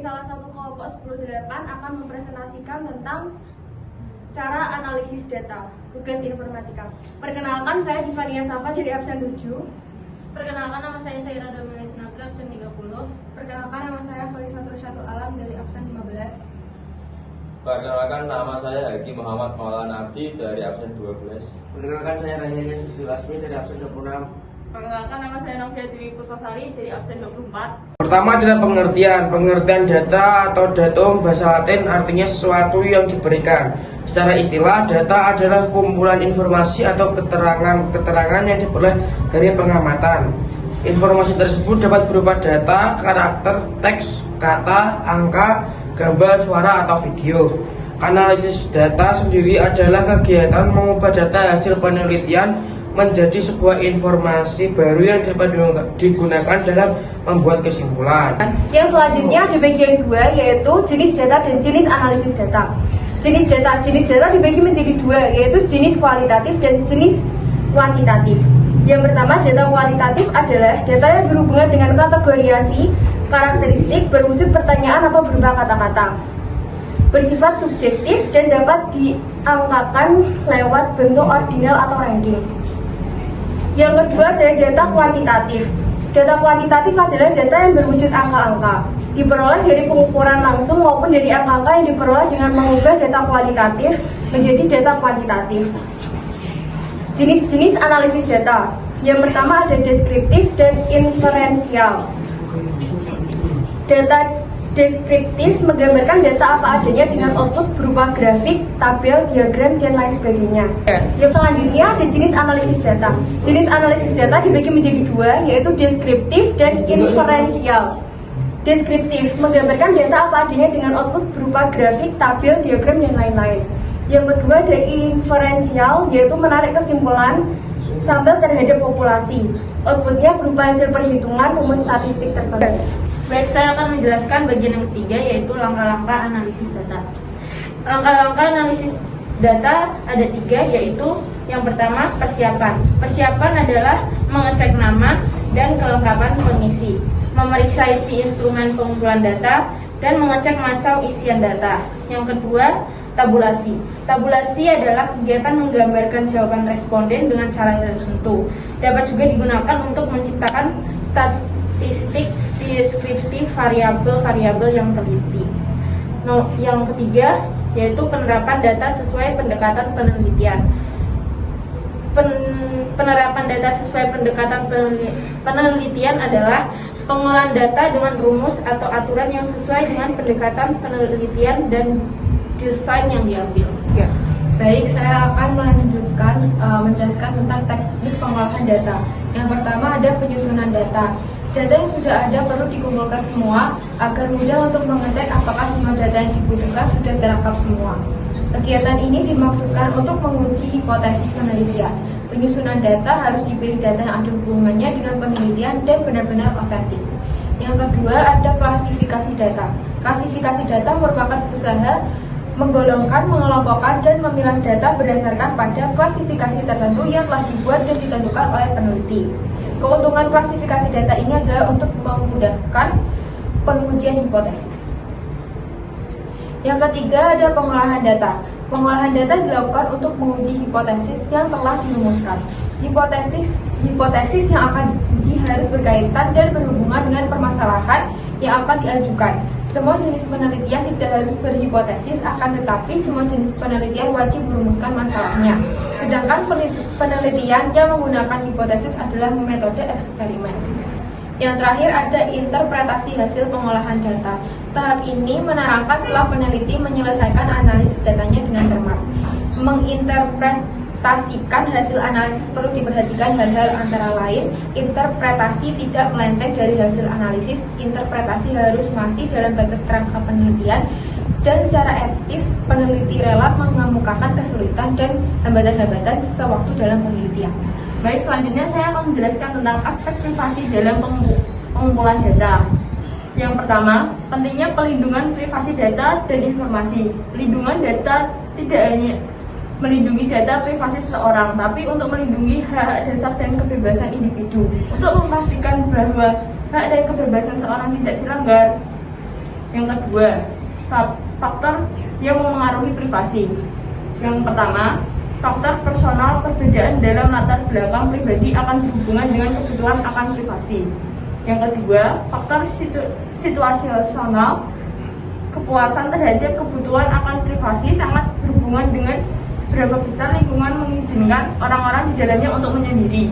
salah satu kelompok 10-8 akan mempresentasikan tentang cara analisis data, tugas informatika. Perkenalkan, saya Divania Safa dari absen 7. Perkenalkan, nama saya Saira Dominis Nabila, absen 30. Perkenalkan, nama saya Falisha Tursyatu Alam dari absen 15. Perkenalkan, nama saya Haki Muhammad Maulana Abdi dari absen 12. Perkenalkan, saya Rahilin Lasmi dari absen 26. Perkenalkan, nama saya Novia Dewi Putrasari dari absen 24. Pertama adalah pengertian data atau datum bahasa Latin artinya sesuatu yang diberikan. Secara istilah, data adalah kumpulan informasi atau keterangan yang diperoleh dari pengamatan. Informasi tersebut dapat berupa data, karakter, teks, kata, angka, gambar, suara, atau video. Analisis data sendiri adalah kegiatan mengubah data hasil penelitian menjadi sebuah informasi baru yang dapat digunakan dalam membuat kesimpulan. Yang selanjutnya di bagian 2 yaitu jenis data dan jenis analisis data. Jenis data dibagi menjadi 2 yaitu jenis kualitatif dan jenis kuantitatif. Yang pertama, data kualitatif adalah data yang berhubungan dengan kategoriasi, karakteristik, berwujud pertanyaan atau berupa kata-kata, bersifat subjektif dan dapat diangkakan lewat bentuk ordinal atau ranking. Yang kedua adalah data kuantitatif. Data kuantitatif adalah data yang berwujud angka-angka, diperoleh dari pengukuran langsung maupun dari angka-angka yang diperoleh dengan mengubah data kualitatif menjadi data kuantitatif. Jenis-jenis analisis data. Yang pertama ada deskriptif dan inferensial. Data deskriptif menggambarkan data apa adanya dengan output berupa grafik, tabel, diagram, dan lain sebagainya. Yang selanjutnya ada jenis analisis data. Jenis analisis data dibagi menjadi 2 yaitu deskriptif dan inferensial. Deskriptif menggambarkan data apa adanya dengan output berupa grafik, tabel, diagram, dan lain-lain. Yang kedua ada inferensial yaitu menarik kesimpulan sampel terhadap populasi. Outputnya berupa hasil perhitungan rumus statistik tertentu. Baik, saya akan menjelaskan bagian yang ketiga yaitu langkah-langkah analisis data. Langkah-langkah analisis data ada 3 yaitu yang pertama persiapan. Persiapan adalah mengecek nama dan kelengkapan pengisi, memeriksa isi instrumen pengumpulan data, dan mengecek macam isian data. Yang kedua, tabulasi. Tabulasi adalah kegiatan menggambarkan jawaban responden dengan cara tertentu. Dapat juga digunakan untuk menciptakan statistik deskriptif variabel-variabel yang teliti. Yang ketiga yaitu penerapan data sesuai pendekatan penelitian. Penerapan data sesuai pendekatan penelitian adalah pengolahan data dengan rumus atau aturan yang sesuai dengan pendekatan penelitian dan desain yang diambil. Ya. Baik, saya akan melanjutkan menjelaskan tentang teknik pengolahan data. Yang pertama ada penyusunan data. Data yang sudah ada perlu dikumpulkan semua agar mudah untuk mengecek apakah semua data yang dibutuhkan sudah terangkap semua. Kegiatan ini dimaksudkan untuk menguji hipotesis penelitian. Penyusunan data harus dipilih data yang ada hubungannya dengan penelitian dan benar-benar otentik. Yang kedua ada klasifikasi data. Klasifikasi data merupakan usaha menggolongkan, mengelompokkan, dan memilah data berdasarkan pada klasifikasi tertentu yang telah dibuat dan ditentukan oleh peneliti. Keuntungan klasifikasi data ini adalah untuk memudahkan pengujian hipotesis. Yang ketiga ada pengolahan data. Pengolahan data dilakukan untuk menguji hipotesis yang telah dirumuskan. Hipotesis yang akan diuji harus berkaitan dan berhubungan dengan permasalahan yang akan diajukan. Semua jenis penelitian tidak harus berhipotesis, akan tetapi semua jenis penelitian wajib merumuskan masalahnya. Sedangkan penelitian yang menggunakan hipotesis adalah metode eksperimen. Yang terakhir ada interpretasi hasil pengolahan data. Tahap ini menerangkan setelah peneliti menyelesaikan analisis datanya dengan cermat. Menginterpretasikan hasil analisis perlu diperhatikan hal-hal antara lain. Interpretasi tidak melenceng dari hasil analisis. Interpretasi harus masih dalam batas kerangka penelitian. Dan secara etis, peneliti rela mengemukakan kesulitan dan hambatan-hambatan sewaktu dalam penelitian. Baik, selanjutnya saya akan menjelaskan tentang aspek privasi dalam pengumpulan data. Yang pertama, pentingnya pelindungan privasi data dan informasi. Pelindungan data tidak hanya melindungi data privasi seseorang, tapi untuk melindungi hak dasar dan kebebasan individu. Untuk memastikan bahwa hak dan kebebasan seorang tidak dilanggar, Yang kedua, faktor yang memengaruhi privasi. Yang pertama, faktor personal perbedaan dalam latar belakang pribadi akan berhubungan dengan kebutuhan akan privasi. Yang kedua, faktor situasional kepuasan terhadap kebutuhan akan privasi sangat berhubungan dengan seberapa besar lingkungan mengizinkan orang-orang di dalamnya untuk menyendiri.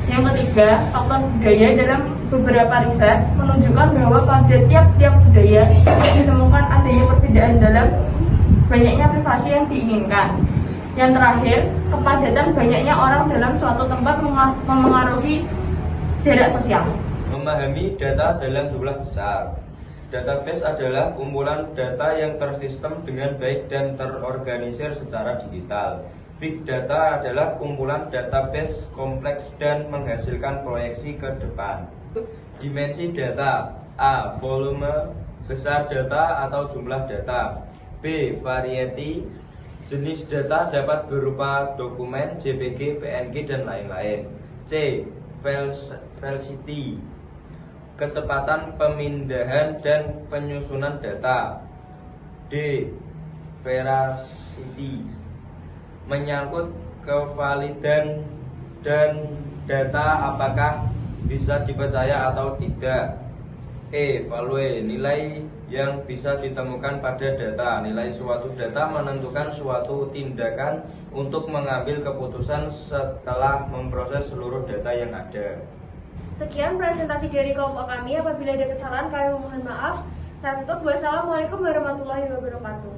Yang ketiga, faktor budaya dalam beberapa riset menunjukkan bahwa pada tiap-tiap budaya ditemukan adanya perbedaan dalam banyaknya privasi yang diinginkan. Yang terakhir, kepadatan banyaknya orang dalam suatu tempat memengaruhi jarak sosial. Memahami data dalam jumlah besar. Database adalah kumpulan data yang tersistem dengan baik dan terorganisir secara digital. Big data adalah kumpulan database kompleks dan menghasilkan proyeksi ke depan. Dimensi data: A. Volume, besar data atau jumlah data. B. Variety, jenis data dapat berupa dokumen, JPG, PNG, dan lain-lain. C. Velocity, kecepatan pemindahan dan penyusunan data. D. Veracity, menyangkut kevalidan dan data apakah bisa dipercaya atau tidak. E. Value, nilai yang bisa ditemukan pada data. Nilai suatu data menentukan suatu tindakan untuk mengambil keputusan setelah memproses seluruh data yang ada. Sekian presentasi dari kelompok kami. Apabila ada kesalahan kami mohon maaf. Saya tutup. Wassalamualaikum warahmatullahi wabarakatuh.